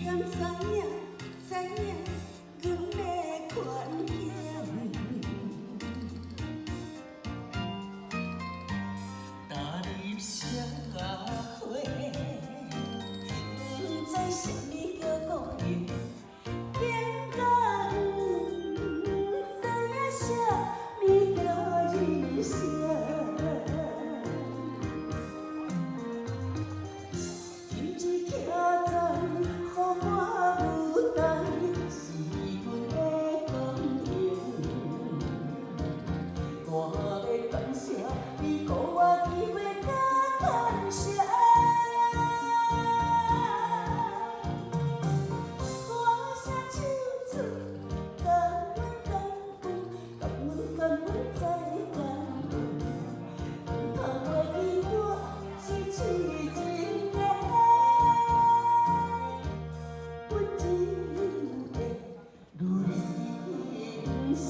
敢知影，知影，阮的权限。踏入社会，不知什么叫孤人，变甲不知影什么叫人生。今日徛在予我舞台，是阮的光荣。我要感谢你，予我机会甲感谢。歌声唱出，感恩感恩，感恩再感恩。倘袂记我失去真的，阮只会如人生。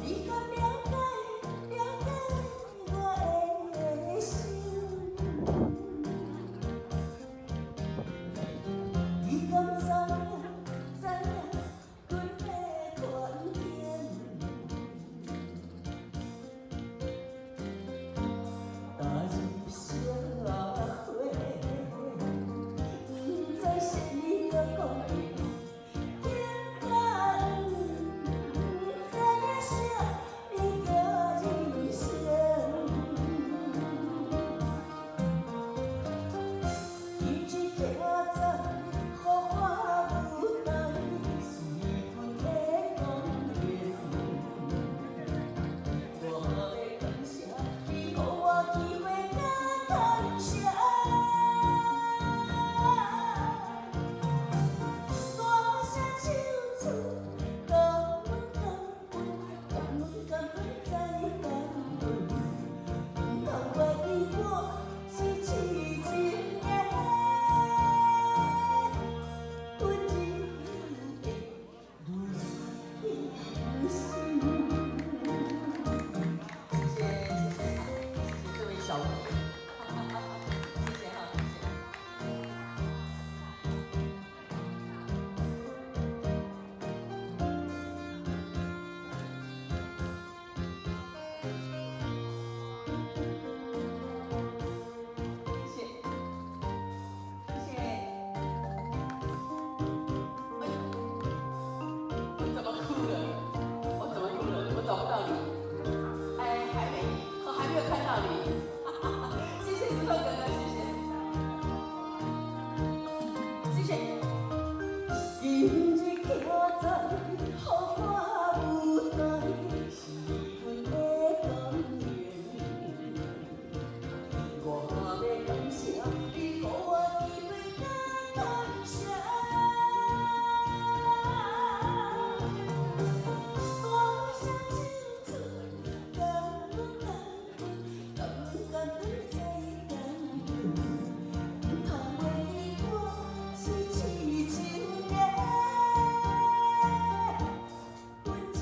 你敢了解我的心？你敢知影阮的权限？踏入社会，不知什么叫孤人，变甲不知影什么叫人生。今日徛在予我舞台，是阮的光荣。我要感谢你，予我机会甲感谢。歌声唱出，感恩感恩再感恩。倘袂记我失去真的，阮只会如人生。谢谢这位小舞者，谢谢哈，谢谢。谢谢，谢谢。哎，我怎么哭了？我怎么哭了？我找不到你。哎，还没有看到你。谢谢石头哥哥，谢谢，谢谢。今日徛在予我舞台，是阮的光荣。我要感谢你，予我机会甲感谢。歌声唱出，感恩感恩再感恩。倘袂记我失去真的，阮只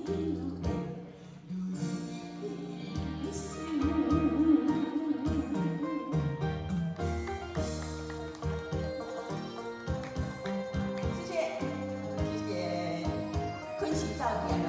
会如人生。谢谢，谢谢，坤熙照片了。